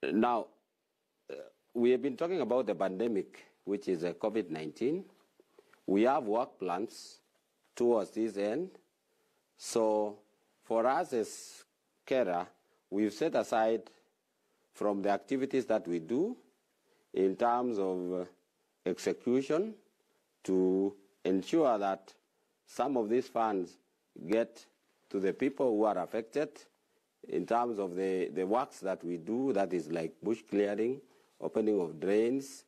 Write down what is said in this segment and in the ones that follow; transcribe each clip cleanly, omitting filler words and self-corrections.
Now, we have been talking about the pandemic, which is COVID-19. We have work plans towards this end. So for us as KeRRA, we've set aside from the activities that we do in terms of execution to ensure that some of these funds get to the people who are affected in terms of the works that we do, that is like bush clearing, opening of drains,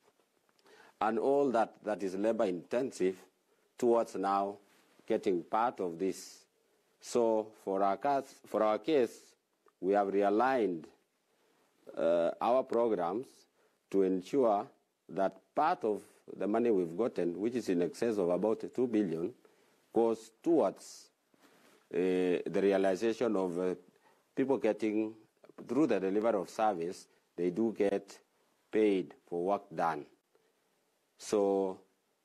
and all that is labor intensive towards now getting part of this. So for our case, we have realigned our programs to ensure that part of the money we've gotten, which is in excess of about 2 billion, goes towards the realization of people getting, through the delivery of service, they do get paid for work done. So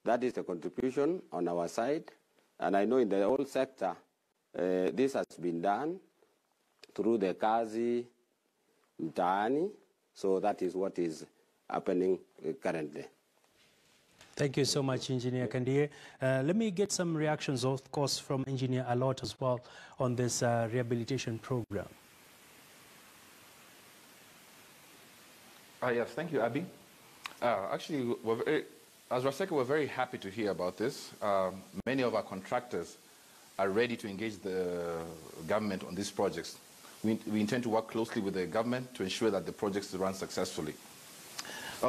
that is the contribution on our side. And I know in the whole sector, this has been done through the Kazi Mtaani. So that is what is happening currently. Thank you so much, Engineer Kandie. Let me get some reactions, of course, from Engineer Alot as well on this rehabilitation program. Yes, thank you, Abby. Actually, as RACECA, we're very happy to hear about this. Many of our contractors are ready to engage the government on these projects. We intend to work closely with the government to ensure that the projects run successfully.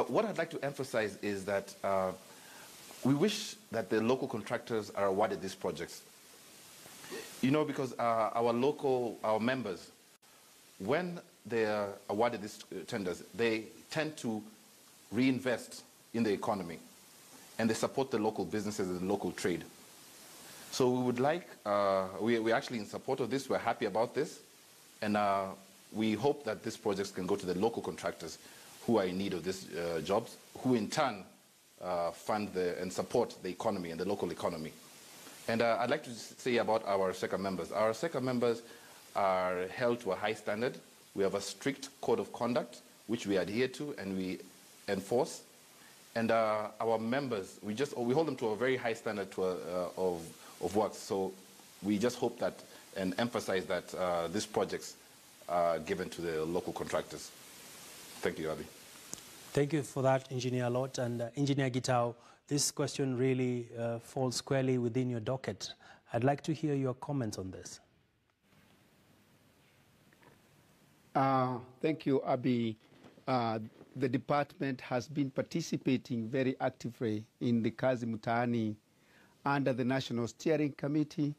What I'd like to emphasize is that we wish that the local contractors are awarded these projects. You know, because our members, when they are awarded these tenders, they tend to reinvest in the economy, and they support the local businesses and the local trade. So we would like, we're actually in support of this, we're happy about this, and we hope that these projects can go to the local contractors who are in need of these jobs, who in turn fund and support the economy and the local economy. And I'd like to say about our RACECA members. Our RACECA members are held to a high standard. We have a strict code of conduct, which we adhere to and we enforce. And our members, we hold them to a very high standard of work. So we just hope that and emphasize that these projects are given to the local contractors. Thank you, Abby. Thank you for that, Engineer Alot. And Engineer Gitau, this question really falls squarely within your docket. I'd like to hear your comments on this. Thank you, Abby. The department has been participating very actively in the Kazi Mtaani under the National Steering Committee.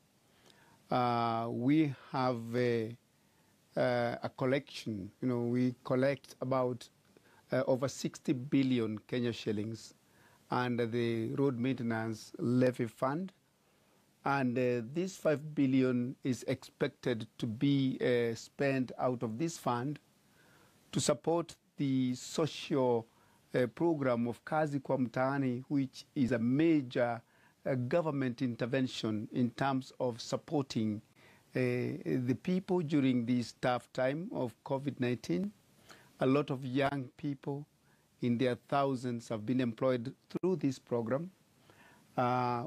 We have a collection. You know, we collect about over 60 billion Kenya shillings under the Road Maintenance Levy Fund. And this 5 billion is expected to be spent out of this fund to support the social program of Kazi kwa Mtaani, which is a major government intervention in terms of supporting the people during this tough time of COVID-19. A lot of young people in their thousands have been employed through this program.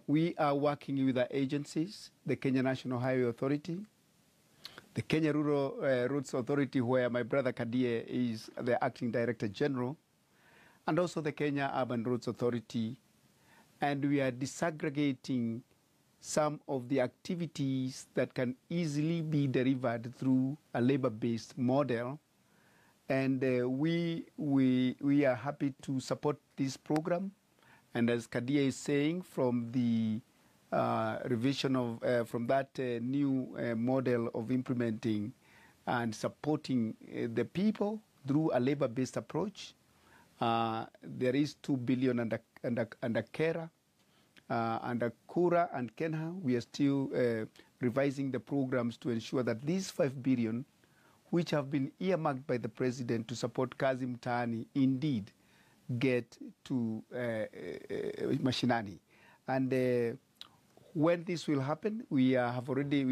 We are working with the agencies, the Kenya National Highway Authority, the Kenya Rural Roads Authority, where my brother Kandie is the Acting Director General, and also the Kenya Urban Roads Authority. And we are disaggregating some of the activities that can easily be delivered through a labor-based model. And we are happy to support this program. And as Kandie is saying, from the revision of, from that new model of implementing and supporting the people through a labor-based approach, there is 2 billion under KeRRA. Under KeRRA and KeRRA, we are still revising the programs to ensure that these 5 billion, which have been earmarked by the President to support Kazi Mtaani, indeed get to mashinani. And when this will happen, we are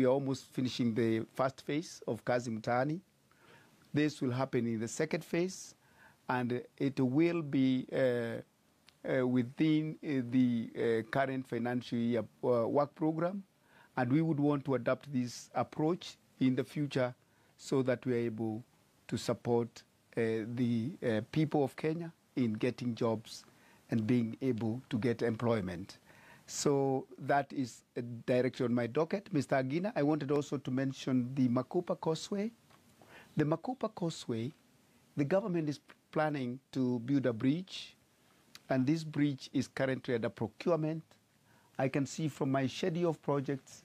almost finishing the first phase of Kazi Mtaani. This will happen in the second phase, and it will be within the current financial year work program, and we would want to adopt this approach in the future so that we are able to support the people of Kenya in getting jobs and being able to get employment. So that is a direction on my docket. Mr. Agina, I wanted also to mention the Makupa Causeway. The Makupa Causeway, the government is planning to build a bridge, and this bridge is currently under procurement. I can see from my schedule of projects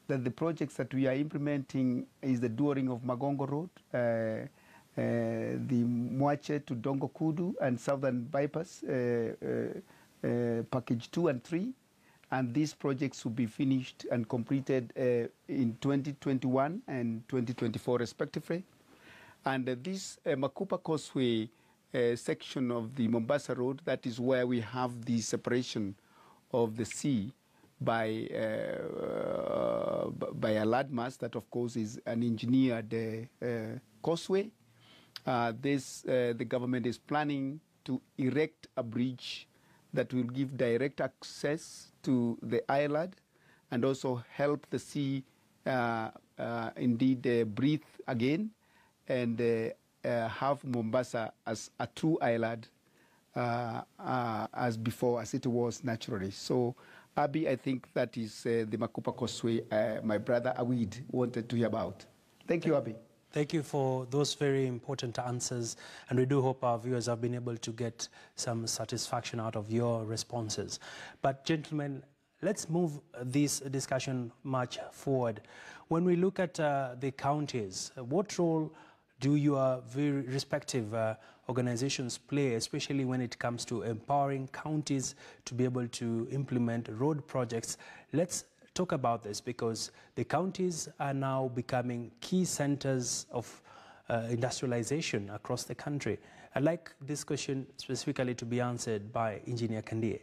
that the projects that we are implementing is the during of Magongo Road, the Mwache to Dongo Kudu and Southern Bypass, package 2 and 3. And these projects will be finished and completed in 2021 and 2024 respectively. And this Makupa Causeway section of the Mombasa Road, that is where we have the separation of the sea by a landmass that, of course, is an engineered causeway. The government is planning to erect a bridge that will give direct access to the island and also help the sea indeed breathe again and have Mombasa as a true island as before, as it was naturally. So, Abi, I think that is the Makupa Causeway my brother Awid wanted to hear about. Thank you, Abi. Thank you for those very important answers, and we do hope our viewers have been able to get some satisfaction out of your responses. But gentlemen, let's move this discussion much forward. When we look at the counties, what role do your very respective organizations play, especially when it comes to empowering counties to be able to implement road projects? Let's talk about this, because the counties are now becoming key centers of industrialization across the country. I'd like this question specifically to be answered by Engineer Kandie.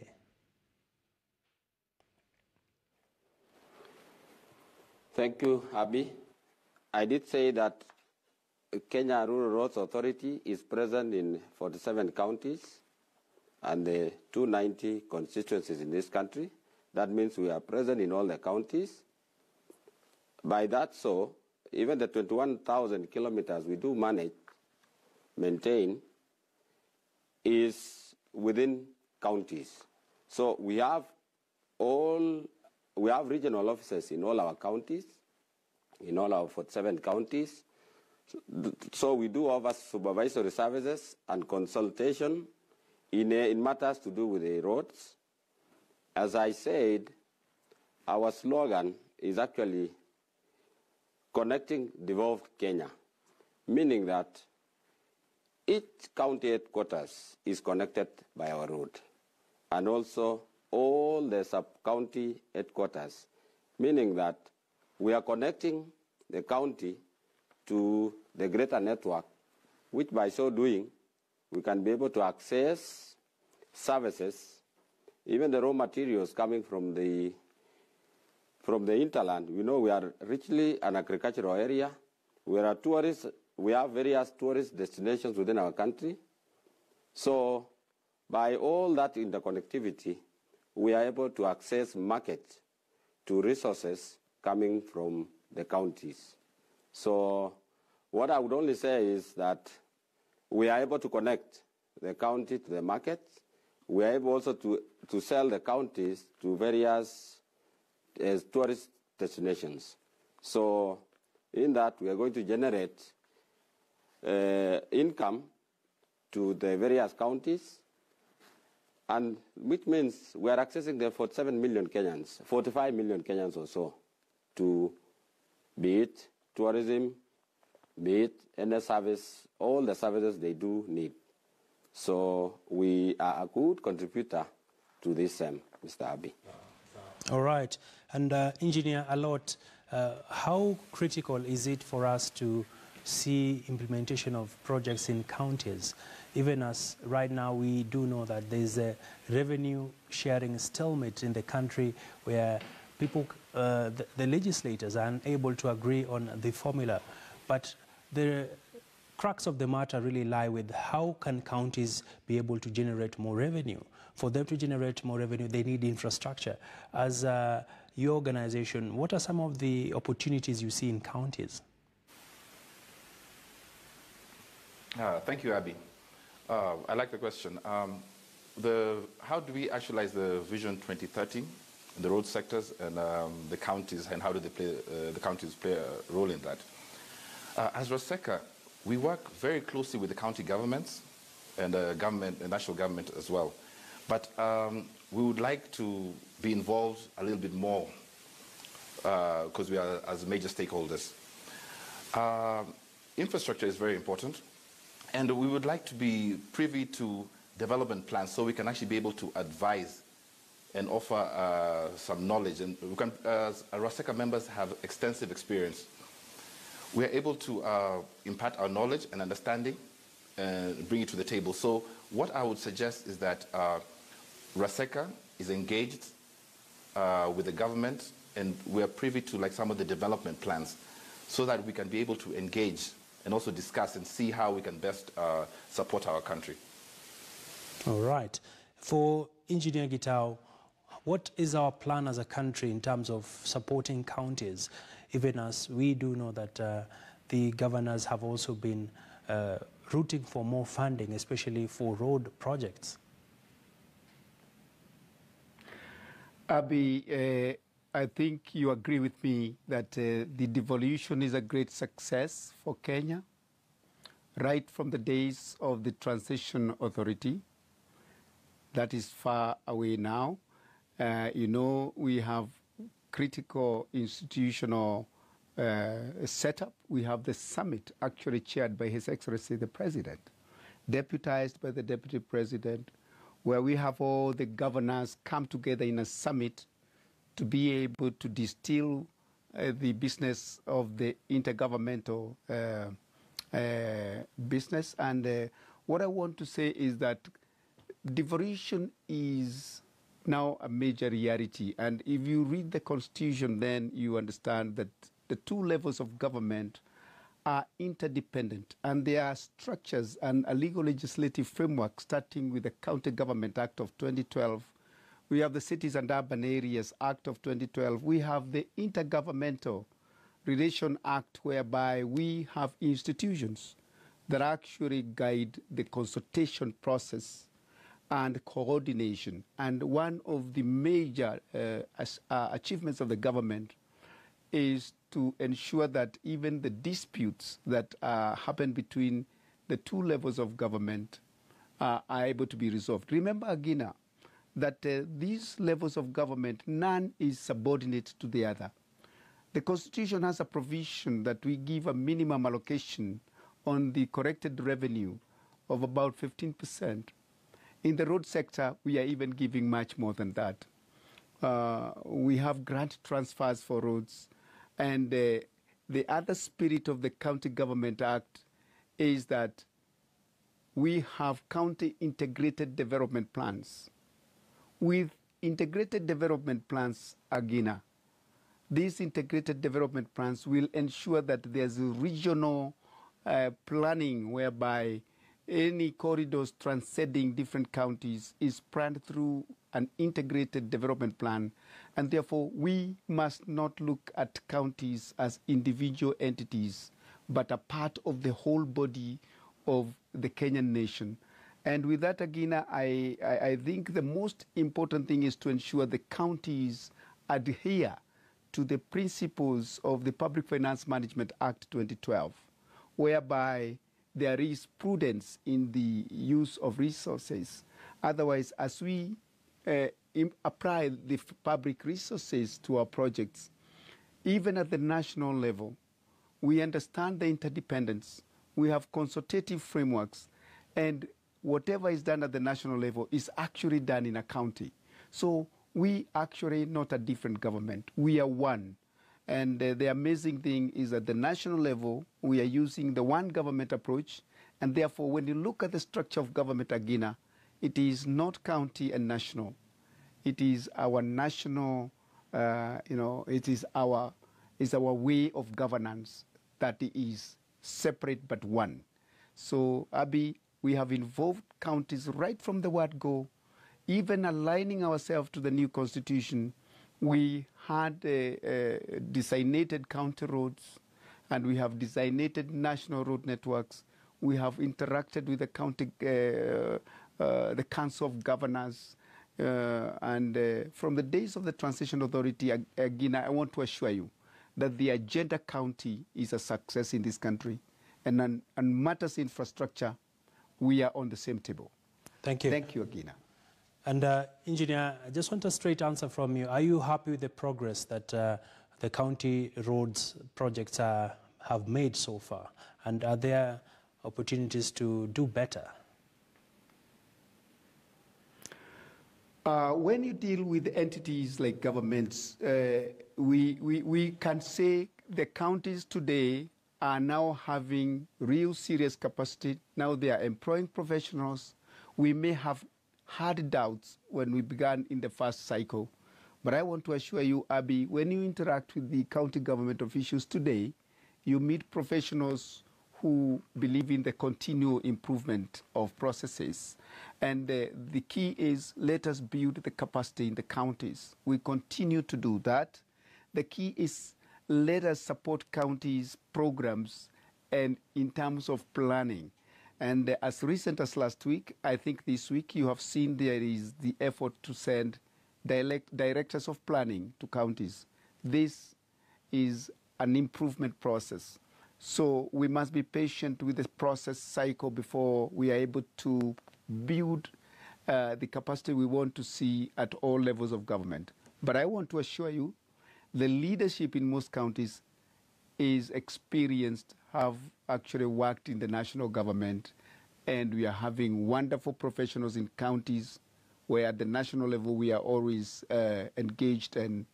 Thank you, Abi. I did say that Kenya Rural Roads Authority is present in 47 counties and the 290 constituencies in this country. That means we are present in all the counties. By that, so even the 21,000 kilometers we do maintain, is within counties. So we have regional offices in all our counties, in all our 47 counties. So we do offer supervisory services and consultation in matters to do with the roads. As I said, our slogan is actually connecting devolved Kenya, meaning that each county headquarters is connected by our road, and also all the sub-county headquarters, meaning that we are connecting the county to the greater network, which by so doing, we can be able to access services, even the raw materials coming from the hinterland. We know we are richly an agricultural area. We are tourists. We have various tourist destinations within our country. So by all that interconnectivity, we are able to access market to resources coming from the counties. So what I would only say is that we are able to connect the county to the market. We are able also to sell the counties to various tourist destinations. So in that, we are going to generate income to the various counties, and which means we are accessing the 47 million Kenyans, 45 million Kenyans or so, to be it tourism, be it any service, all the services they do need. So we are a good contributor to this, Mr. Abi. All right. And Engineer Alot, how critical is it for us to see implementation of projects in counties? Even as right now we do know that there's a revenue sharing stalemate in the country where people, the legislators are unable to agree on the formula. But the crux of the matter really lie with how can counties be able to generate more revenue. For them to generate more revenue, they need infrastructure. As your organization, what are some of the opportunities you see in counties? Thank you, Abby. I like the question. How do we actualize the Vision 2030, the road sectors and the counties, and how do the counties play a role in that? As RACECA, we work very closely with the county governments and the national government as well. But we would like to be involved a little bit more because we are as major stakeholders. Infrastructure is very important, and we would like to be privy to development plans so we can actually be able to advise and offer some knowledge. And we can, as RACECA members, have extensive experience. We are able to impart our knowledge and understanding and bring it to the table. So what I would suggest is that RACECA is engaged with the government, and we are privy to like some of the development plans so that we can be able to engage and also discuss and see how we can best support our country. All right. For Engineer Gitau, what is our plan as a country in terms of supporting counties, even as we do know that the governors have also been rooting for more funding, especially for road projects? Abby, I think you agree with me that the devolution is a great success for Kenya, right from the days of the transition authority. That is far away now. You know, we have critical institutional setup. We have the summit actually chaired by His Excellency the President, deputized by the Deputy President, where we have all the governors come together in a summit to be able to distill the business of the intergovernmental business. And what I want to say is that devolution is now a major reality. And if you read the Constitution, then you understand that the two levels of government are interdependent, and there are structures and a legal legislative framework starting with the County Government Act of 2012. We have the Cities and Urban Areas Act of 2012. We have the Intergovernmental Relation Act, whereby we have institutions that actually guide the consultation process and coordination. And one of the major achievements of the government is to ensure that even the disputes that happen between the two levels of government are able to be resolved. Remember, Agina, that these levels of government, none is subordinate to the other. The Constitution has a provision that we give a minimum allocation on the corrected revenue of about 15%. In the road sector, we are even giving much more than that. We have grant transfers for roads. And the other spirit of the County Government Act is that we have county integrated development plans. With integrated development plans, Agina, these integrated development plans will ensure that there's a regional planning whereby any corridors transcending different counties is planned through an integrated development plan. And therefore, we must not look at counties as individual entities, but a part of the whole body of the Kenyan nation. And with that, Agina, I think the most important thing is to ensure the counties adhere to the principles of the Public Finance Management Act 2012, whereby there is prudence in the use of resources. Otherwise, as we apply the public resources to our projects, even at the national level, we understand the interdependence. We have consultative frameworks, and whatever is done at the national level is actually done in a county. So we actually not a different government. We are one. And the amazing thing is at the national level, we are using the one government approach. And therefore, when you look at the structure of government, Agina, it is not county and national. It is our national, it is our way of governance that is separate but one. So, Abby, we have involved counties right from the word go, even aligning ourselves to the new constitution. We had designated county roads, and we have designated national road networks. We have interacted with the county, the Council of Governors, and from the days of the Transition Authority, again, I want to assure you that the Agenda County is a success in this country, and on matters infrastructure, we are on the same table. Thank you. Thank you, Agina. And Engineer, I just want a straight answer from you. Are you happy with the progress that the county roads projects have made so far? And are there opportunities to do better? When you deal with entities like governments, we can say the counties today are now having real serious capacity. Now they are employing professionals. We may have had doubts when we began in the first cycle, but I want to assure you, Abby, when you interact with the county government officials today, you meet professionals who believe in the continual improvement of processes. And the key is, let us build the capacity in the counties. We continue to do that. The key is, let us support counties' programs and in terms of planning. And as recent as last week, I think this week you have seen there is the effort to send directors of planning to counties. This is an improvement process. So we must be patient with the process cycle before we are able to build the capacity we want to see at all levels of government. But I want to assure you, the leadership in most counties is experienced, have actually worked in the national government, and we are having wonderful professionals in counties where at the national level we are always engaged and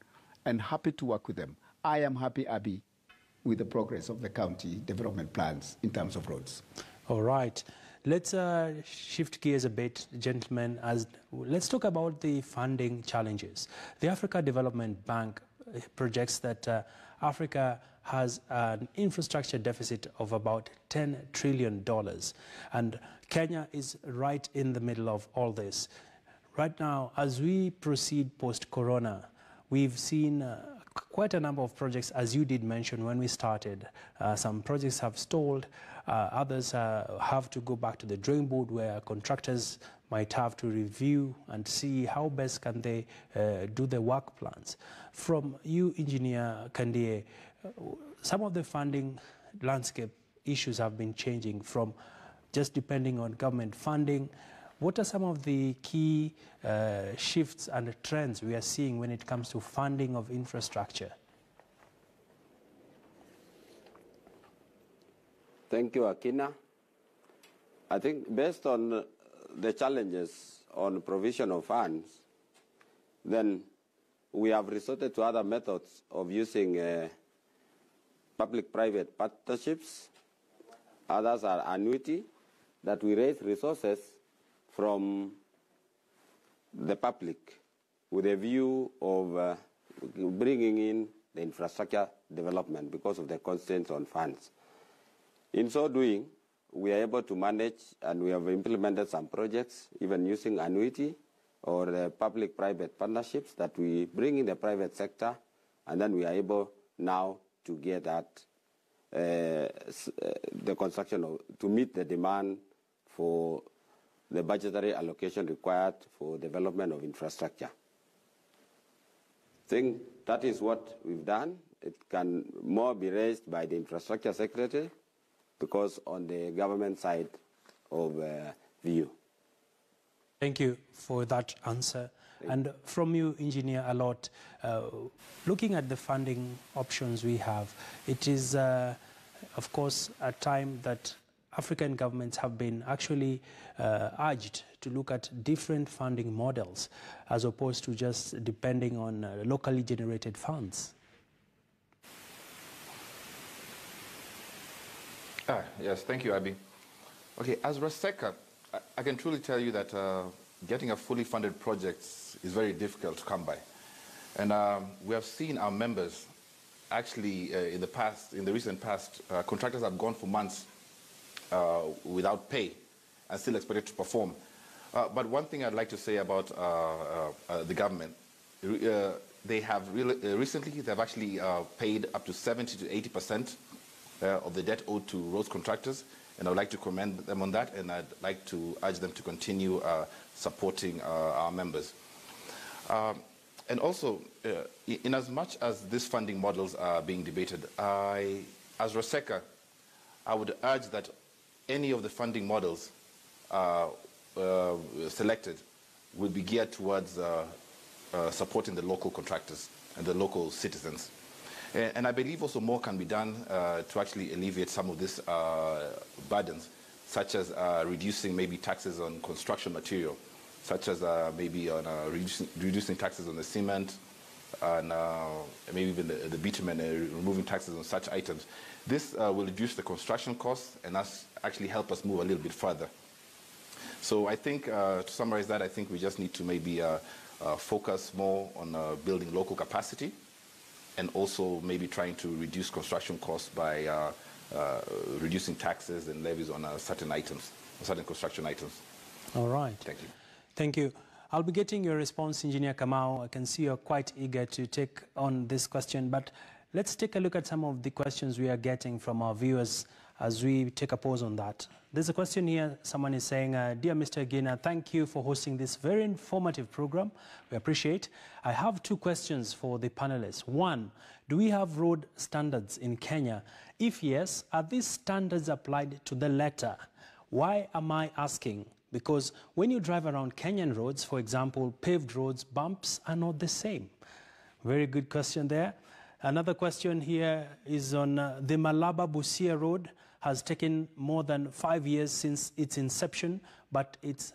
happy to work with them. I am happy, Abby, with the progress of the county development plans in terms of roads. All right. Let's shift gears a bit, gentlemen. Let's talk about the funding challenges. The Africa Development Bank projects that Africa has an infrastructure deficit of about $10 trillion. And Kenya is right in the middle of all this. Right now, as we proceed post-corona, we've seen quite a number of projects, as you did mention when we started. Some projects have stalled, others have to go back to the drawing board where contractors might have to review and see how best can they do the work plans. From you, Engineer Kandie, some of the funding landscape issues have been changing from just depending on government funding. What are some of the key shifts and trends we are seeing when it comes to funding of infrastructure? Thank you, Akina. I think based on the challenges on provision of funds, then we have resorted to other methods of using public-private partnerships. Others are annuity, that we raise resources from the public with a view of bringing in the infrastructure development because of the constraints on funds. In so doing, we are able to manage, and we have implemented some projects, even using annuity or public-private partnerships that we bring in the private sector, and then we are able now to get at the construction to meet the demand for the budgetary allocation required for development of infrastructure. I think that is what we've done. It can more be raised by the infrastructure secretary because on the government side of view. Thank you for that answer. And from you, Engineer Alot, looking at the funding options we have, it is, of course, a time that African governments have been actually urged to look at different funding models as opposed to just depending on locally generated funds. Yes, thank you, Abby. Okay, as RACECA, I can truly tell you that getting a fully funded project is very difficult to come by. And we have seen our members actually in the recent past, contractors have gone for months without pay and still expected to perform. But one thing I'd like to say about the government, they have recently they've actually paid up to 70 to 80% of the debt owed to roads contractors, and I would like to commend them on that, and I'd like to urge them to continue supporting our members. And also, in as much as these funding models are being debated, as RACECA, I would urge that any of the funding models selected will be geared towards supporting the local contractors and the local citizens. And I believe also more can be done to actually alleviate some of these burdens, such as reducing maybe taxes on construction material, such as maybe on reducing taxes on the cement and maybe even the bitumen, removing taxes on such items. This will reduce the construction costs and actually help us move a little bit further. So I think, to summarize that, I think we just need to maybe focus more on building local capacity, and also maybe trying to reduce construction costs by reducing taxes and levies on certain items, certain construction items. All right. Thank you. Thank you. I'll be getting your response, Engineer Kamau. I can see you're quite eager to take on this question, but let's take a look at some of the questions we are getting from our viewers as we take a pause on that. There's a question here. Someone is saying, Dear Mr. Gina, thank you for hosting this very informative program. We appreciate. I have two questions for the panelists. One, do we have road standards in Kenya? If yes, are these standards applied to the letter? Why am I asking? Because when you drive around Kenyan roads, for example, paved roads, bumps are not the same. Very good question there. Another question here is on the Malaba-Busia Road. Has taken more than 5 years since its inception, but it's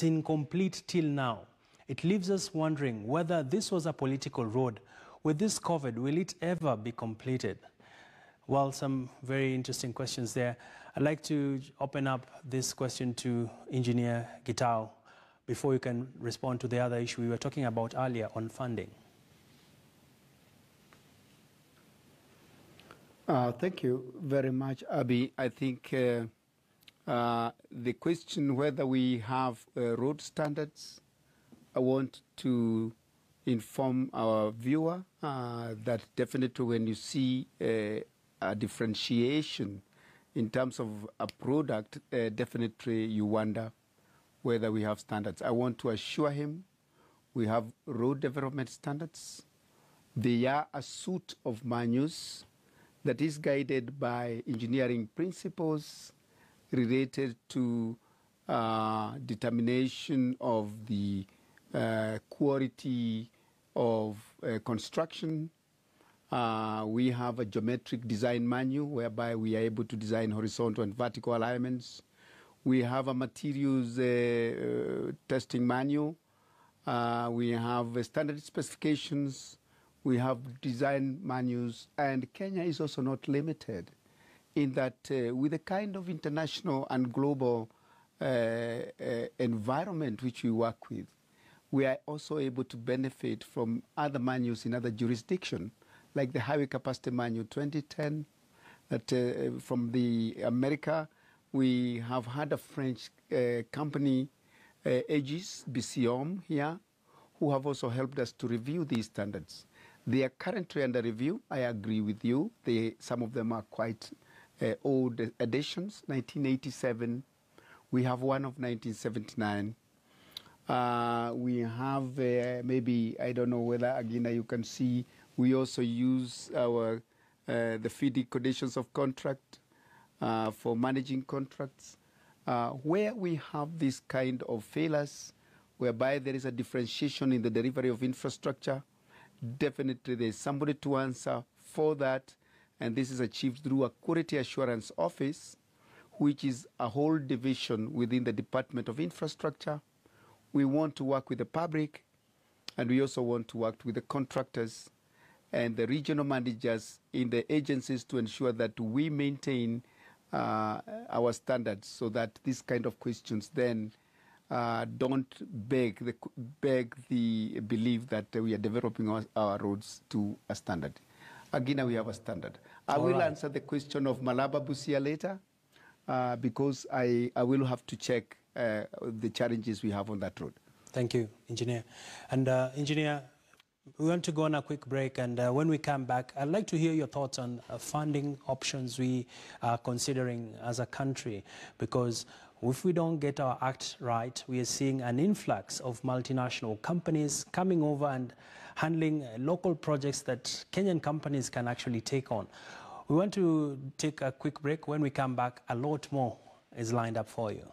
incomplete till now. It leaves us wondering whether this was a political road. With this COVID, will it ever be completed? Well, some very interesting questions there. I'd like to open up this question to Engineer Gitau before you can respond to the other issue we were talking about earlier on funding. Thank you very much, Abi. I think the question whether we have road standards, I want to inform our viewer that definitely when you see a differentiation in terms of a product, definitely you wonder whether we have standards. I want to assure him we have road development standards. They are a suite of manuals that is guided by engineering principles related to determination of the quality of construction. We have a geometric design manual whereby we are able to design horizontal and vertical alignments. We have a materials testing manual. We have standard specifications. We have design manuals, and Kenya is also not limited in that with the kind of international and global environment which we work with, we are also able to benefit from other manuals in other jurisdictions, like the Highway Capacity Manual 2010, that from the America, we have had a French company, Aegis, BCOM here, who have also helped us to review these standards. They are currently under review. I agree with you. Some of them are quite old editions, 1987. We have one of 1979. We have maybe, I don't know whether, again, you can see, we also use our the FIDI conditions of contract for managing contracts. Where we have this kind of failures, whereby there is a differentiation in the delivery of infrastructure, definitely there's somebody to answer for that, and this is achieved through a Quality Assurance Office, which is a whole division within the Department of Infrastructure. We want to work with the public, and we also want to work with the contractors and the regional managers in the agencies to ensure that we maintain our standards, so that these kind of questions then don't beg the belief that we are developing our roads to a standard. Again, we have a standard. I will answer the question of Malaba-Busia later. because I will have to check the challenges we have on that road. Thank you, Engineer. And Engineer, we want to go on a quick break, and when we come back, I'd like to hear your thoughts on funding options we are considering as a country, because if we don't get our act right, we are seeing an influx of multinational companies coming over and handling local projects that Kenyan companies can actually take on. We want to take a quick break. When we come back, a lot more is lined up for you.